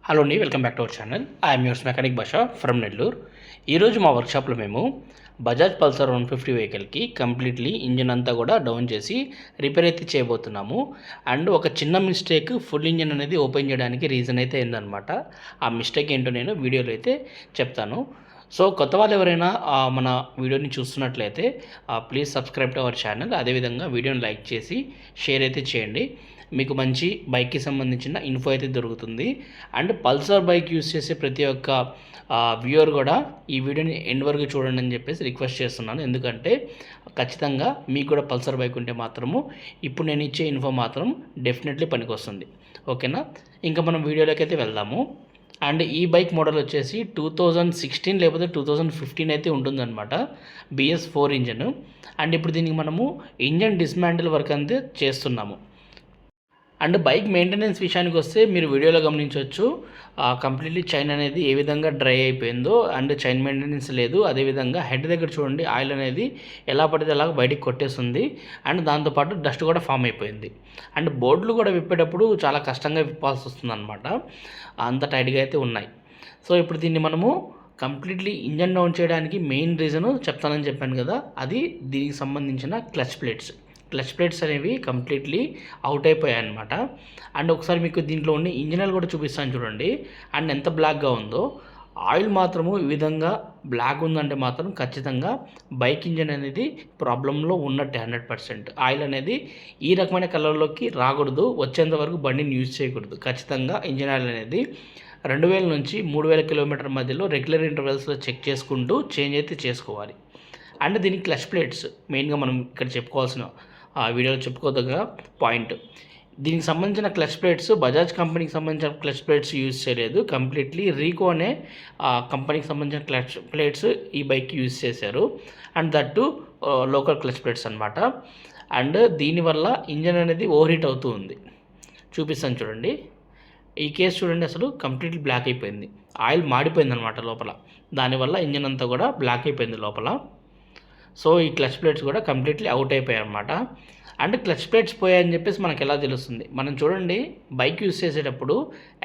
Hello అండి, welcome back to our channel. I'm yours mechanic భాష from Nellore. ఈరోజు మా వర్క్షాప్లో మేము బజాజ్ పల్సర్ 150 వెహికల్కి కంప్లీట్లీ ఇంజిన్ అంతా కూడా డౌన్ చేసి రిపేర్ అయితే చేయబోతున్నాము. అండ్ ఒక చిన్న మిస్టేక్ ఫుల్ ఇంజిన్ అనేది ఓపెన్ చేయడానికి రీజన్ అయితే అయిందనమాట. ఆ మిస్టేక్ ఏంటో నేను వీడియోలో అయితే చెప్తాను. సో కొత్త వాళ్ళు ఎవరైనా మన వీడియోని చూస్తున్నట్లయితే please subscribe to our channel. అదేవిధంగా వీడియోని లైక్ చేసి షేర్ అయితే చేయండి. మీకు మంచి బైక్కి సంబంధించిన ఇన్ఫో అయితే దొరుకుతుంది. అండ్ పల్సర్ బైక్ యూస్ చేసే ప్రతి ఒక్క వ్యూవర్ కూడా ఈ వీడియోని ఎండ్ వరకు చూడండి అని చెప్పేసి రిక్వెస్ట్ చేస్తున్నాను. ఎందుకంటే ఖచ్చితంగా మీకు కూడా పల్సర్ బైక్ ఉంటే మాత్రము ఇప్పుడు నేను ఇచ్చే ఇన్ఫో మాత్రం డెఫినెట్లీ పనికొస్తుంది. ఓకేనా, ఇంకా మనం వీడియోలోకి అయితే వెళ్దాము. అండ్ ఈ బైక్ మోడల్ వచ్చేసి 2016 లేకపోతే 2015 అయితే ఉంటుందన్నమాట. BS4 engine. అండ్ ఇప్పుడు దీనికి మనము ఇంజన్ డిస్మాంటిల్ వర్క్ అంతే చేస్తున్నాము. అండ్ బైక్ మెయింటెనెన్స్ విషయానికి వస్తే మీరు వీడియోలో గమనించవచ్చు, కంప్లీట్లీ చైన్ అనేది ఏ విధంగా డ్రై అయిపోయిందో. అండ్ చైన్ మెయింటెనెన్స్ లేదు. అదేవిధంగా హెడ్ దగ్గర చూడండి, ఆయిల్ అనేది ఎలా పడితే అలాగ బయటికి కొట్టేస్తుంది. అండ్ దాంతోపాటు డస్ట్ కూడా ఫామ్ అయిపోయింది. అండ్ బోర్డులు కూడా విప్పేటప్పుడు చాలా కష్టంగా విప్పాల్సి వస్తుంది అనమాట, అంత టైట్గా అయితే ఉన్నాయి. సో ఇప్పుడు దీన్ని మనము కంప్లీట్లీ ఇంజన్ డౌన్ చేయడానికి మెయిన్ రీజను చెప్తానని చెప్పాను కదా, అది దీనికి సంబంధించిన క్లచ్ ప్లేట్స్ అనేవి కంప్లీట్లీ అవుట్ అయిపోయాయి అనమాట. అండ్ ఒకసారి మీకు దీంట్లో ఉండి ఇంజిన్ ఆయిల్ కూడా చూపిస్తాను చూడండి. అండ్ ఎంత బ్లాక్గా ఉందో. ఆయిల్ మాత్రము ఈ విధంగా బ్లాక్ ఉందంటే మాత్రం ఖచ్చితంగా బైక్ ఇంజిన్ అనేది ప్రాబ్లంలో ఉన్నట్టే 100%. ఆయిల్ అనేది ఈ రకమైన కలర్లోకి రాకూడదు, వచ్చేంత వరకు బండిని యూజ్ చేయకూడదు. ఖచ్చితంగా ఇంజిన్ ఆయిల్ అనేది 2000 నుంచి 3000 కిలోమీటర్ మధ్యలో రెగ్యులర్ ఇంటర్వెల్స్లో చెక్ చేసుకుంటూ చేంజ్ అయితే చేసుకోవాలి. అండ్ దీనికి క్లచ్ ప్లేట్స్ మెయిన్గా మనం ఇక్కడ చెప్పుకోవాల్సిన వీడియోలో చెప్పుకోదగ్గ పాయింట్. దీనికి సంబంధించిన క్లచ్ ప్లేట్స్ బజాజ్ కంపెనీకి సంబంధించిన క్లచ్ ప్లేట్స్ యూజ్ చేయలేదు. కంప్లీట్లీ రీకో అనే కంపెనీకి సంబంధించిన క్లచ్ ప్లేట్స్ ఈ బైక్కి యూజ్ చేశారు. And that local clutch plates అనమాట. అండ్ దీనివల్ల ఇంజన్ అనేది ఓవర్ హీట్ అవుతూ ఉంది. చూపిస్తాను చూడండి. ఈ కేసు చూడండి, అసలు కంప్లీట్లీ బ్లాక్ అయిపోయింది. ఆయిల్ మాడిపోయింది అనమాట లోపల. దానివల్ల ఇంజన్ అంతా కూడా బ్లాక్ అయిపోయింది లోపల. సో ఈ క్లచ్ ప్లేట్స్ కూడా కంప్లీట్లీ అవుట్ అయిపోయాయి అనమాట. అండ్ క్లచ్ ప్లేట్స్ పోయాయని చెప్పేసి మనకు ఎలా తెలుస్తుంది? మనం చూడండి, బైక్ యూస్ చేసేటప్పుడు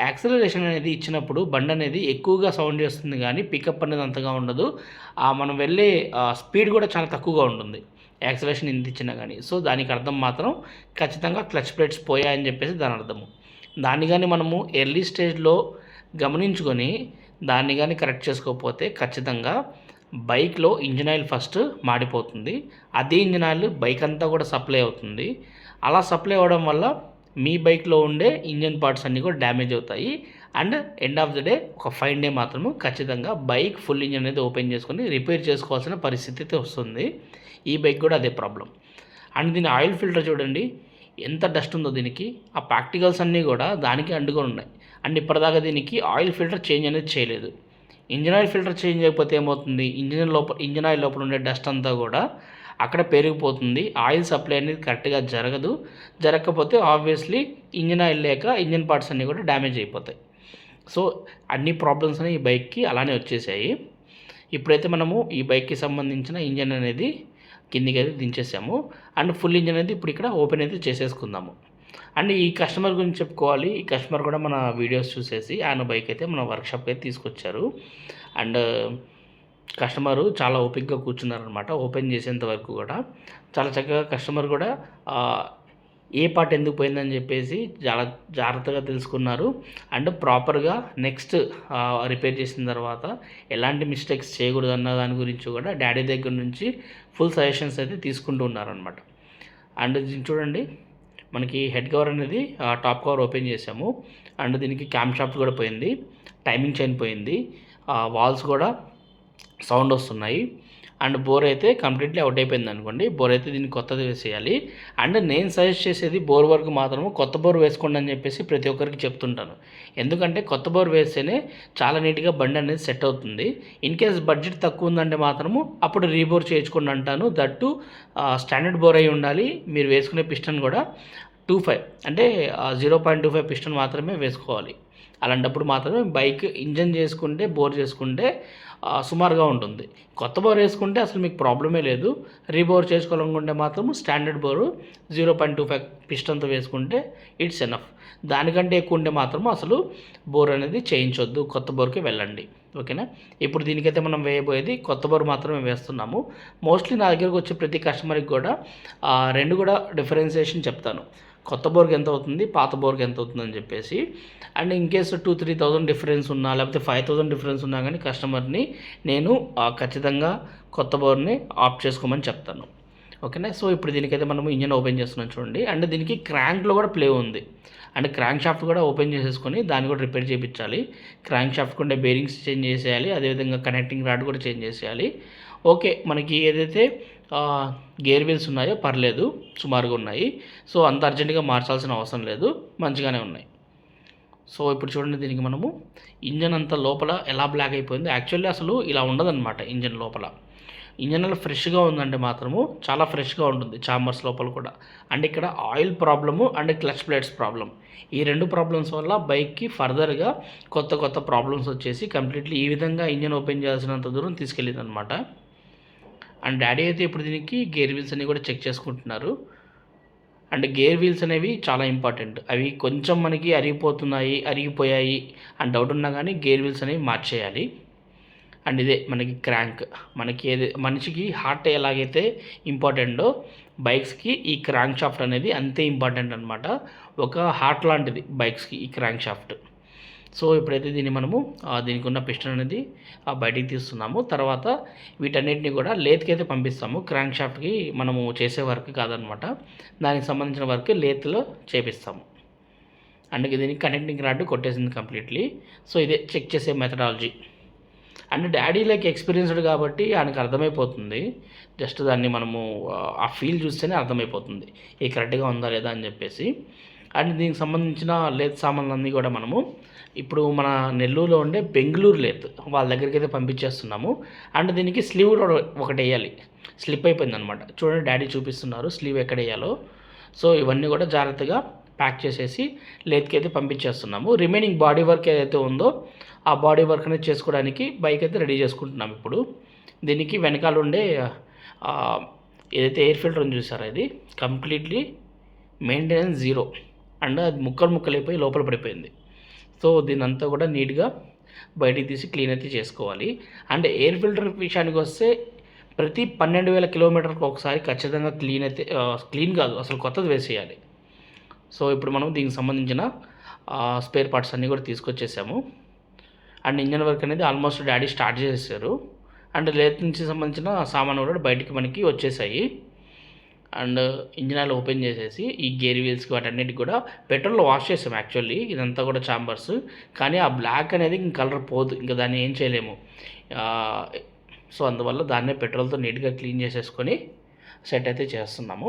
యాక్సిలరేషన్ అనేది ఇచ్చినప్పుడు బండి అనేది ఎక్కువగా సౌండ్ చేస్తుంది, కానీ పికప్ అనేది అంతగా ఉండదు. మనం వెళ్ళే స్పీడ్ కూడా చాలా తక్కువగా ఉంటుంది యాక్సిలరేషన్ ఇంత ఇచ్చినా కానీ. సో దానికి అర్థం మాత్రం ఖచ్చితంగా క్లచ్ ప్లేట్స్ పోయాయని చెప్పేసి దాని అర్థము. దాన్ని కానీ మనము ఎర్లీ స్టేజ్లో గమనించుకొని దాన్ని కానీ కరెక్ట్ చేసుకోకపోతే ఖచ్చితంగా బైక్లో ఇంజిన్ ఆయిల్ ఫస్ట్ మాడిపోతుంది. అదే ఇంజిన్ ఆయిల్ బైక్ అంతా కూడా సప్లై అవుతుంది. అలా సప్లై అవ్వడం వల్ల మీ బైక్లో ఉండే ఇంజిన్ పార్ట్స్ అన్నీ కూడా డ్యామేజ్ అవుతాయి. And end of the day ఒక 5 డే మాత్రము ఖచ్చితంగా బైక్ ఫుల్ ఇంజిన్ అనేది ఓపెన్ చేసుకొని రిపేర్ చేసుకోవాల్సిన పరిస్థితి అయితే వస్తుంది. ఈ బైక్ కూడా అదే ప్రాబ్లం. అండ్ దీని ఆయిల్ ఫిల్టర్ చూడండి, ఎంత డస్ట్ ఉందో దీనికి. ఆ ప్రాక్టికల్స్ అన్నీ కూడా దానికి అంటుకొని ఉన్నాయి. అండ్ ఇప్పటిదాకా దీనికి ఆయిల్ ఫిల్టర్ చేంజ్ అనేది చేయలేదు. ఇంజిన్ ఆయిల్ ఫిల్టర్ చేంజ్ అయిపోతే ఏమవుతుంది? ఇంజిన్ ఆయిల్ లోపల ఉండే డస్ట్ అంతా కూడా అక్కడ పెరిగిపోతుంది. ఆయిల్ సప్లై అనేది కరెక్ట్గా జరగకపోతే ఆబ్వియస్లీ ఇంజిన్ ఆయిల్ లేక ఇంజిన్ పార్ట్స్ అన్నీ కూడా డ్యామేజ్ అయిపోతాయి. సో అన్ని ప్రాబ్లమ్స్ అనేవి ఈ బైక్కి అలానే వచ్చేసాయి. ఇప్పుడైతే మనము ఈ బైక్కి సంబంధించిన ఇంజిన్ అనేది కిందికి అయితే దించేసాము. అండ్ ఫుల్ ఇంజిన్ అనేది ఇప్పుడు ఇక్కడ ఓపెన్ అయితే చేసేసుకుందాము. అండ్ ఈ కస్టమర్ గురించి చెప్పుకోవాలి. ఈ కస్టమర్ కూడా మన వీడియోస్ చూసేసి ఆయన బైక్ అయితే మన వర్క్షాప్కి అయితే తీసుకొచ్చారు. అండ్ కస్టమరు చాలా ఓపిక్గా కూర్చున్నారనమాట ఓపెన్ చేసేంత వరకు కూడా. చాలా చక్కగా కస్టమర్ కూడా ఏ పార్ట్ ఎందుకు పోయిందని చెప్పేసి చాలా జాగ్రత్తగా తెలుసుకున్నారు. అండ్ ప్రాపర్గా నెక్స్ట్ రిపేర్ చేసిన తర్వాత ఎలాంటి మిస్టేక్స్ చేయకూడదు అన్న దాని గురించి కూడా డాడీ దగ్గర నుంచి ఫుల్ సజెషన్స్ అయితే తీసుకుంటూ ఉన్నారనమాట. అండ్ చూడండి, మనకి హెడ్ కవర్ అనేది టాప్ కవర్ ఓపెన్ చేసాము. అండ్ దీనికి క్యామ్ షాఫ్ట్ కూడా పోయింది, టైమింగ్ చైన్ పోయింది, వాల్స్ కూడా సౌండ్ వస్తున్నాయి. అండ్ బోర్ అయితే కంప్లీట్లీ అవుట్ అయిపోయింది అనుకోండి. బోర్ అయితే దీనికి కొత్తది వేసేయాలి. అండ్ నేను సజెస్ట్ చేసేది బోర్ వరకు మాత్రము కొత్త బోర్ వేసుకోండి అని చెప్పేసి ప్రతి ఒక్కరికి చెప్తుంటాను. ఎందుకంటే కొత్త బోర్ వేస్తేనే చాలా నీట్గా బండి అనేది సెట్ అవుతుంది. ఇన్ కేస్ బడ్జెట్ తక్కువ ఉందంటే మాత్రము అప్పుడు రీబోర్ చేయించుకోండి అంటాను. దట్టు స్టాండర్డ్ బోర్ అయి ఉండాలి. మీరు వేసుకునే పిస్టన్ కూడా 2.5 అంటే 0.25 పిస్టన్ మాత్రమే వేసుకోవాలి. అలాంటప్పుడు మాత్రమే బైక్ ఇంజన్ చేసుకుంటే బోర్ చేసుకుంటే సుమారుగా ఉంటుంది. కొత్త బోర్ వేసుకుంటే అసలు మీకు ప్రాబ్లమే లేదు. రీబోర్ చేసుకోవాలనుకుంటే మాత్రం స్టాండర్డ్ బోరు 0.25 పిస్టన్తో వేసుకుంటే ఇట్స్ ఎనఫ్. దానికంటే ఎక్కువ ఉంటే మాత్రం అసలు బోర్ అనేది చేయించొద్దు, కొత్త బోర్కి వెళ్ళండి. ఓకేనా. ఇప్పుడు దీనికైతే మనం వేయబోయేది కొత్త బోర్ మాత్రమే వేస్తున్నాము. మోస్ట్లీ నా దగ్గరకు వచ్చే ప్రతి కస్టమర్కి కూడా రెండు కూడా డిఫరెన్సియేషన్ చెప్తాను. కొత్త బోర్కి ఎంత అవుతుంది, పాత బోర్కి ఎంత అవుతుందని చెప్పేసి. అండ్ ఇన్ కేసు 2-3,000 డిఫరెన్స్ ఉన్నా లేకపోతే 5,000 డిఫరెన్స్ ఉన్నా కానీ కస్టమర్ని నేను ఖచ్చితంగా కొత్త బోర్ని ఆఫ్ చేసుకోమని చెప్తాను. ఓకేనా. సో ఇప్పుడు దీనికైతే మనము ఇంజన్ ఓపెన్ చేస్తున్నాం చూడండి. అండ్ దీనికి క్రాంక్లో కూడా ప్లే ఉంది. అండ్ క్రాంక్ షాఫ్ట్ కూడా ఓపెన్ చేసేసుకొని దాన్ని కూడా రిపేర్ చేయించాలి. క్రాంక్ షాఫ్ట్ ఉండే బేరింగ్స్ చేంజ్ చేసేయాలి. అదేవిధంగా కనెక్టింగ్ రాడ్ కూడా చేంజ్ చేసేయాలి. ఓకే, మనకి ఏదైతే గేర్ వీల్స్ ఉన్నాయో పర్లేదు, సుమారుగా ఉన్నాయి. సో అంత అర్జెంటుగా మార్చాల్సిన అవసరం లేదు, మంచిగానే ఉన్నాయి. సో ఇప్పుడు చూడండి, దీనికి మనము ఇంజన్ అంతా లోపల ఎలా బ్లాక్ అయిపోయింది. యాక్చువల్లీ అసలు ఇలా ఉండదన్నమాట. ఇంజన్ లోపల ఇంజన్ ఫ్రెష్గా ఉందంటే మాత్రము చాలా ఫ్రెష్గా ఉంటుంది చాంబర్స్ లోపల కూడా. అండ్ ఇక్కడ oil problem and clutch plates problem, ఈ రెండు ప్రాబ్లమ్స్ వల్ల బైక్కి ఫర్దర్గా కొత్త ప్రాబ్లమ్స్ వచ్చేసి కంప్లీట్లీ ఈ విధంగా ఇంజన్ ఓపెన్ చేయాల్సినంత దూరం తీసుకెళ్ళింది అనమాట. అండ్ డాడీ అయితే ఇప్పుడు దీనికి గేర్ వీల్స్ అన్నీ కూడా చెక్ చేసుకుంటున్నారు. అండ్ గేర్ వీల్స్ అనేవి చాలా ఇంపార్టెంట్. అవి కొంచెం మనకి అరిగిపోయాయి అని డౌట్ ఉన్నా కానీ గేర్ వీల్స్ అనేవి మార్చేయాలి. అండ్ ఇదే మనకి క్రాంక్, మనకి మనిషికి హార్ట్ ఎలాగైతే ఇంపార్టెంటో బైక్స్కి ఈ క్రాంక్ షాఫ్ట్ అనేది అంతే ఇంపార్టెంట్ అనమాట. ఒక హార్ట్ లాంటిది బైక్స్కి ఈ క్రాంక్ షాఫ్ట్. సో ఇప్పుడైతే దీన్ని మనము దీనికి ఉన్న పిస్టన్ అనేది బయటికి తీస్తున్నాము. తర్వాత వీటన్నిటిని కూడా లేత్కి అయితే పంపిస్తాము. క్రాంక్ షాఫ్ట్కి మనము చేసే వర్క్ కాదనమాట, దానికి సంబంధించిన వర్క్ లేత్లో చేపిస్తాము. అందుకే దీనికి కనెక్టింగ్ రాడ్ కొట్టేసింది కంప్లీట్లీ. సో ఇదే చెక్ చేసే methodology. And daddy like experienced కాబట్టి ఆయనకు అర్థమైపోతుంది. జస్ట్ దాన్ని మనము ఆ ఫీల్ చూస్తేనే అర్థమైపోతుంది ఇది కరెక్ట్గా ఉందా లేదా అని చెప్పేసి. అండ్ దీనికి సంబంధించిన లేత్ సామాన్లన్నీ కూడా మనము ఇప్పుడు మన నెల్లూరులో ఉండే బెంగళూరు లేత్ వాళ్ళ దగ్గరికి అయితే పంపించేస్తున్నాము. అండ్ దీనికి స్లీవ్ ఒకటి వేయాలి, స్లిప్ అయిపోయింది అనమాట. చూడండి, డాడీ చూపిస్తున్నారు స్లీవ్ ఎక్కడ వేయాలో. సో ఇవన్నీ కూడా జాగ్రత్తగా ప్యాక్ చేసేసి లేత్కి అయితే పంపించేస్తున్నాము. రిమైనింగ్ బాడీ వర్క్ ఏదైతే ఉందో ఆ బాడీ వర్క్ అనేది చేసుకోవడానికి బైక్ అయితే రెడీ చేసుకుంటున్నాం ఇప్పుడు. దీనికి వెనకాల ఉండే ఏదైతే ఎయిర్ ఫిల్టర్ ఉంది చూసారా, ఇది కంప్లీట్లీ మెయింటెనెన్స్ జీరో. అండ్ అది ముక్కలు అయిపోయి లోపల పడిపోయింది. సో దీని అంతా కూడా నీట్గా బయటికి తీసి క్లీన్ అయితే చేసుకోవాలి. అండ్ ఎయిర్ ఫిల్టర్ విషయానికి వస్తే ప్రతి 12,000 కిలోమీటర్కి ఒకసారి ఖచ్చితంగా క్లీన్ కాదు అసలు కొత్తది వేసేయాలి. సో ఇప్పుడు మనం దీనికి సంబంధించిన స్పేర్ పార్ట్స్ అన్నీ కూడా తీసుకొచ్చేసాము. అండ్ ఇంజన్ వర్క్ అనేది ఆల్మోస్ట్ డాడీ స్టార్ట్ చేసేసారు. అండ్ లేత్ నుంచి సంబంధించిన సామాను కూడా బయటికి మనకి వచ్చేసాయి. అండ్ ఇంజిన్ ఆయిల్ ఓపెన్ చేసేసి ఈ గేర్ వీల్స్కి వాటన్నిటికి కూడా పెట్రోల్లో వాష్ చేసాం. యాక్చువల్లీ ఇదంతా కూడా చాంబర్స్, కానీ ఆ బ్లాక్ అనేది ఇంక కలర్ పోదు, ఇంకా దాన్ని ఏం చేయలేము. సో అందువల్ల దాన్నే పెట్రోల్తో నీట్గా క్లీన్ చేసేసుకొని సెట్ అయితే చేస్తున్నాము.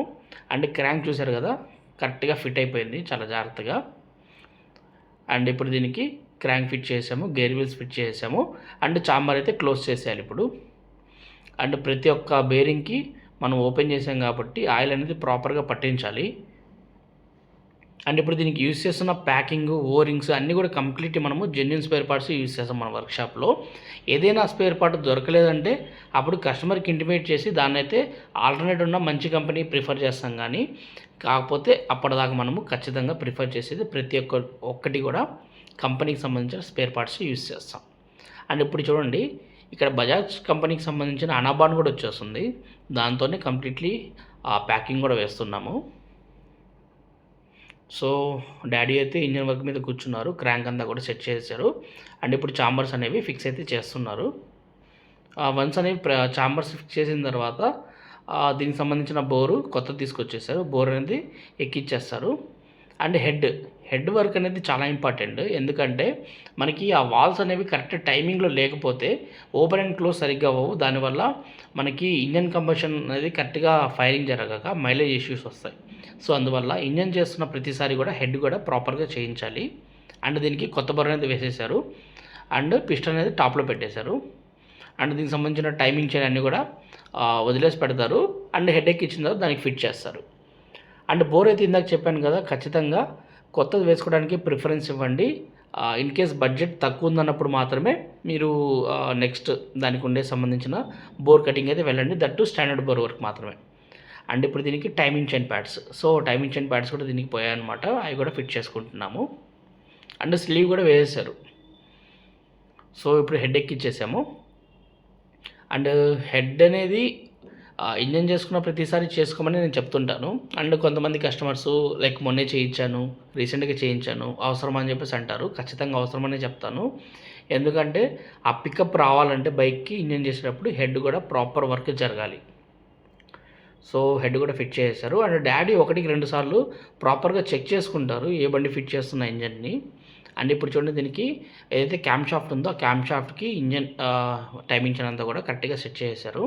అండ్ క్రాంక్ చూసారు కదా, కరెక్ట్గా ఫిట్ అయిపోయింది చాలా జాగ్రత్తగా. అండ్ ఇప్పుడు దీనికి క్రాంక్ ఫిట్ చేసాము, గేర్ వీల్స్ ఫిట్ చేసాము. అండ్ చాంబర్ అయితే క్లోజ్ చేసేయాలి ఇప్పుడు. అండ్ ప్రతి ఒక్క బేరింగ్కి మనం ఓపెన్ చేసాం కాబట్టి ఆయిల్ అనేది ప్రాపర్గా పట్టించాలి. అండ్ ఇప్పుడు దీనికి యూజ్ చేస్తున్న ప్యాకింగ్, ఓరింగ్స్ అన్నీ కూడా కంప్లీట్లీ మనము జెన్యూన్ స్పేర్ పార్ట్స్ యూజ్ చేస్తాం మన వర్క్షాప్లో. ఏదైనా స్పేర్ పార్ట్ దొరకలేదంటే అప్పుడు కస్టమర్కి ఇంటిమేట్ చేసి దాన్ని అయితే ఆల్టర్నేట్ ఉన్న మంచి కంపెనీ ప్రిఫర్ చేస్తాం. కానీ కాకపోతే అప్పటిదాకా మనము ఖచ్చితంగా ప్రిఫర్ చేసేది ప్రతి ఒక్కటి కూడా కంపెనీకి సంబంధించిన స్పేర్ పార్ట్స్ యూజ్ చేస్తాం. అండ్ ఇప్పుడు చూడండి, ఇక్కడ బజాజ్ కంపెనీకి సంబంధించిన అనాబాన్ కూడా వచ్చేస్తుంది. దాంతోనే కంప్లీట్లీ ప్యాకింగ్ కూడా వేస్తున్నాము. సో డాడీ అయితే ఇంజన్ వర్క్ మీద కూర్చున్నారు, క్రాంక్ అంతా కూడా సెట్ చేశారు. అండ్ ఇప్పుడు చాంబర్స్ అనేవి ఫిక్స్ అయితే చేస్తున్నారు. వన్స్ అనేవి చాంబర్స్ ఫిక్స్ చేసిన తర్వాత దీనికి సంబంధించిన బోరు కొత్త తీసుకొచ్చేసారు. బోర్ అనేది ఎక్కిచ్చేస్తారు. అండ్ హెడ్ వర్క్ అనేది చాలా ఇంపార్టెంట్. ఎందుకంటే మనకి ఆ వాల్స్ అనేవి కరెక్ట్ టైమింగ్లో లేకపోతే ఓపెన్ అండ్ క్లోజ్ సరిగ్గా అవ్వవు. దానివల్ల మనకి ఇంజన్ కంబషన్ అనేది కరెక్ట్గా ఫైరింగ్ జరగక మైలేజ్ ఇష్యూస్ వస్తాయి. సో అందువల్ల ఇంజన్ చేస్తున్న ప్రతిసారి కూడా హెడ్ కూడా ప్రాపర్గా చేయించాలి. అండ్ దీనికి కొత్త బోర్ అనేది వేసేసారు. అండ్ పిస్టన్ అనేది టాప్లో పెట్టేశారు. అండ్ దీనికి సంబంధించిన టైమింగ్ చైన్ అన్నీ కూడా వదిలేసి పెడతారు. అండ్ హెడ్ ఎక్కిచ్చిన తర్వాత దానికి ఫిట్ చేస్తారు. అండ్ బోర్ అయితే ఇందాక చెప్పాను కదా, ఖచ్చితంగా కొత్తది వేసుకోవడానికి ప్రిఫరెన్స్ ఇవ్వండి. ఇన్ కేస్ బడ్జెట్ తక్కువ ఉందన్నప్పుడు మాత్రమే మీరు నెక్స్ట్ దానికి ఉండే సంబంధించిన బోర్ కటింగ్ అయితే వెళ్ళండి. దట్టు స్టాండర్డ్ బోర్ వర్క్ మాత్రమే. అండ్ ఇప్పుడు దీనికి timing chain pads, so timing chain pads కూడా దీనికి పోయాయన్నమాట. అవి కూడా ఫిట్ చేసుకుంటున్నాము. అండ్ స్లీవ్ కూడా వేసేసారు. సో ఇప్పుడు హెడ్ ఎక్కిచ్చేసాము. అండ్ హెడ్ అనేది ఇంజన్ చేసుకున్న ప్రతిసారి చేసుకోమని నేను చెప్తుంటాను. అండ్ కొంతమంది కస్టమర్స్ లైక్ మొన్నే చేయించాను, రీసెంట్గా చేయించాను, అవసరం అని చెప్పేసి అంటారు. ఖచ్చితంగా అవసరమనే చెప్తాను. ఎందుకంటే ఆ పికప్ రావాలంటే బైక్కి ఇంజన్ చేసేటప్పుడు హెడ్ కూడా ప్రాపర్ వర్క్ జరగాలి. సో హెడ్ కూడా ఫిట్ చేసేసారు. అండ్ డాడీ 1-2 సార్లు ప్రాపర్గా చెక్ చేసుకుంటారు ఏ బండి ఫిట్ చేస్తున్న ఇంజన్ని. అండ్ ఇప్పుడు చూడండి, దీనికి ఏదైతే క్యామ్ షాఫ్ట్ ఉందో ఆ క్యామ్ షాఫ్ట్కి ఇంజన్ టైమింగ్ చైన్ అంతా కూడా కరెక్ట్గా సెట్ చేసేసారు.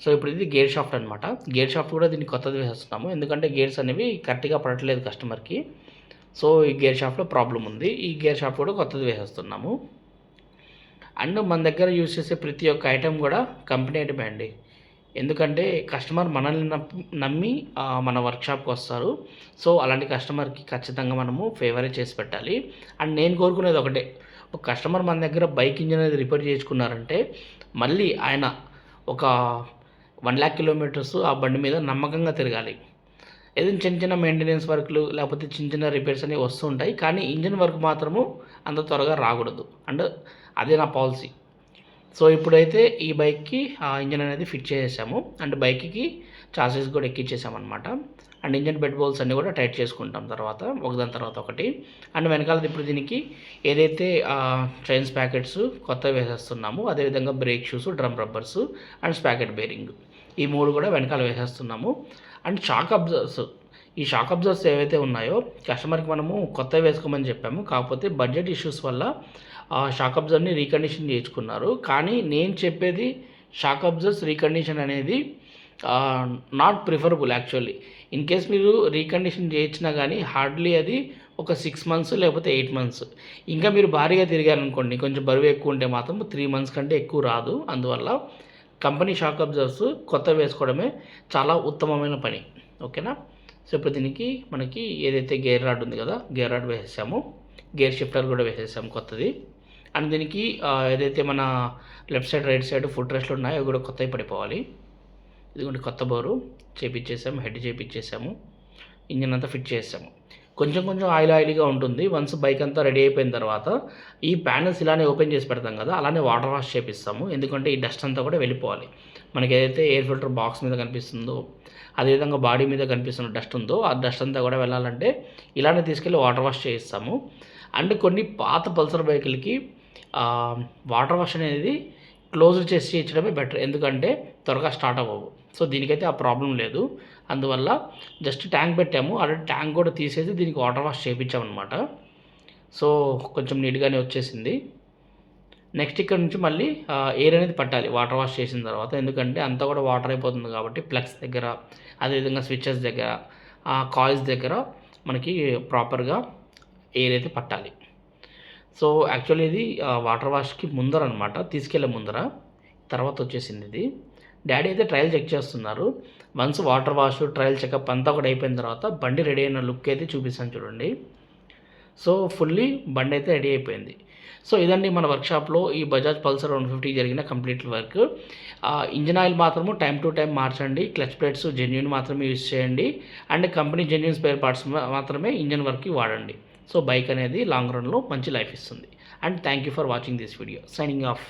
సో ఇప్పుడు ఇది గేర్ షాఫ్ట్ అనమాట. గేర్ షాఫ్ట్ కూడా దీనికి కొత్తది వేసేస్తున్నాము, ఎందుకంటే గేర్స్ అనేవి కరెక్ట్గా పడట్లేదు కస్టమర్కి. సో ఈ గేర్ షాఫ్ట్లో ప్రాబ్లం ఉంది. ఈ గేర్ షాఫ్ట్ కూడా కొత్తది వేసేస్తున్నాము. అండ్ మన దగ్గర యూజ్ చేసే ప్రతి ఒక్క ఐటెం కూడా కంపెనీ ఐటమే అండి. ఎందుకంటే కస్టమర్ మనల్ని నమ్మి మన వర్క్షాప్కి వస్తారు. సో అలాంటి కస్టమర్కి ఖచ్చితంగా మనము ఫేవరే చేసి పెట్టాలి. అండ్ నేను కోరుకునేది ఒకటే, ఒక కస్టమర్ మన దగ్గర బైక్ ఇంజిన్ అనేది రిపేర్ చేయించుకున్నారంటే మళ్ళీ ఆయన ఒక 1,00,000 కిలోమీటర్స్ ఆ బండి మీద నమ్మకంగా తిరగాలి. ఏదైనా చిన్న చిన్న మెయింటెనెన్స్ వర్క్లు లేకపోతే చిన్న చిన్న రిపేర్స్ అనేవి వస్తూ ఉంటాయి, కానీ ఇంజిన్ వర్క్ మాత్రము అంత త్వరగా రాకూడదు. అండ్ అదే నా పాలసీ. సో ఇప్పుడైతే ఈ బైక్కి ఇంజన్ అనేది ఫిట్ చేసేసాము. అండ్ బైక్కి చాసెస్ కూడా ఎక్కించేసామన్నమాట. అండ్ ఇంజన్ బెడ్ బోల్స్ అన్నీ కూడా టైట్ చేసుకుంటాం తర్వాత ఒకదాని తర్వాత ఒకటి. అండ్ వెనకాల ఇప్పుడు దీనికి ఏదైతే చైన్స్ ప్యాకెట్స్ కొత్తవి వేసేస్తున్నాము, అదేవిధంగా brake shoes, drum rubbers and sprocket bearing, ఈ 3 కూడా వెనకాల వేసేస్తున్నాము. అండ్ షాక్ అబ్జర్వర్స్, ఈ షాక్ అబ్జర్వర్స్ ఏవైతే ఉన్నాయో కస్టమర్కి మనము కొత్తవి వేసుకోమని చెప్పాము, కాకపోతే బడ్జెట్ ఇష్యూస్ వల్ల షాక్ అబ్జర్వర్ని రీకండిషన్ చేయించుకున్నారు. కానీ నేను చెప్పేది షాక్ అబ్జర్వర్స్ రీకండిషన్ అనేది not preferable actually. In case మీరు రీకండిషన్ చేయించినా కానీ హార్డ్లీ అది ఒక 6 మంత్స్ లేకపోతే 8 మంత్స్. ఇంకా మీరు భారీగా తిరిగారనుకోండి, కొంచెం బరువు ఎక్కువ ఉంటే మాత్రం 3 మంత్స్ కంటే ఎక్కువ రాదు. అందువల్ల కంపెనీ షాక్ అబ్జర్వర్స్ కొత్త వేసుకోవడమే చాలా ఉత్తమమైన పని. ఓకేనా? సో ఇప్పుడు దీనికి మనకి ఏదైతే గేర్ రాడ్ ఉంది కదా, గేర్ రాడ్ వేసేసాము. గేర్ షిఫ్టర్ కూడా వేసేసాము కొత్తది. అండ్ దీనికి ఏదైతే మన left side right side foot రెస్ట్లు ఉన్నాయో అవి కూడా కొత్తవి పడిపోవాలి. ఇదిగోండి కొత్త బోరు చేపించేసాము, హెడ్ చేపించేసాము, ఇంజన్ అంతా ఫిట్ చేసాము. కొంచెం కొంచెం ఆయిలీగా ఉంటుంది. వన్స్ బైక్ అంతా రెడీ అయిపోయిన తర్వాత ఈ ప్యానెల్స్ ఇలానే ఓపెన్ చేసి పెడతాం కదా, అలానే వాటర్ వాష్ చేపిస్తాము. ఎందుకంటే ఈ డస్ట్ అంతా కూడా వెళ్ళిపోవాలి. మనకి ఏదైతే ఎయిర్ ఫిల్టర్ బాక్స్ మీద కనిపిస్తుందో, అదేవిధంగా బాడీ మీద కనిపిస్తున్న డస్ట్ ఉందో ఆ డస్ట్ అంతా కూడా వెళ్ళాలంటే ఇలానే తీసుకెళ్ళి వాటర్ వాష్ చేయిస్తాము. అండ్ కొన్ని పాత పల్సర్ బైకులకి వాటర్ వాష్ అనేది క్లోజ్ చేసి చేయించడమే బెటర్, ఎందుకంటే త్వరగా స్టార్ట్ అవ్వవు. సో దీనికైతే ఆ ప్రాబ్లం లేదు. అందువల్ల జస్ట్ ట్యాంక్ పెట్టాము, ఆల్రెడీ ట్యాంక్ కూడా తీసేసి దీనికి వాటర్ వాష్ చేయించామన్నమాట. సో కొంచెం నీట్గానే వచ్చేసింది. నెక్స్ట్ ఇక్కడ నుంచి మళ్ళీ ఎయిర్ అనేది పట్టాలి వాటర్ వాష్ చేసిన తర్వాత, ఎందుకంటే అంతా కూడా వాటర్ అయిపోతుంది కాబట్టి ప్లగ్స్ దగ్గర, అదేవిధంగా స్విచెస్ దగ్గర, కాయిల్స్ దగ్గర మనకి ప్రాపర్గా ఎయిర్ అయితే పట్టాలి. సో యాక్చువల్లీ ఇది వాటర్ వాష్కి ముందర అనమాట, తీసుకెళ్ళే ముందర. తర్వాత వచ్చేసింది ఇది. డాడీ అయితే ట్రయల్ చెక్ చేస్తున్నారు. Once water wash trial checkup అంతా కూడా అయిపోయిన తర్వాత బండి రెడీ అయిన లుక్ అయితే చూపిస్తాను చూడండి. సో ఫుల్లీ బండి అయితే రెడీ అయిపోయింది. సో ఇదండి మన వర్క్షాప్లో ఈ బజాజ్ పల్సర్ 150 జరిగిన కంప్లీట్ వర్క్. ఇంజిన్ ఆయిల్ మాత్రము టైం టు టైం మార్చండి, క్లచ్ ప్లేట్స్ జెన్యూన్ మాత్రమే యూజ్ చేయండి, and company genuine spare parts మాత్రమే ఇంజిన్ వర్క్కి వాడండి. సో బైక్ అనేది లాంగ్ రన్లో మంచి లైఫ్ ఇస్తుంది. And thank you for watching this video. Signing off.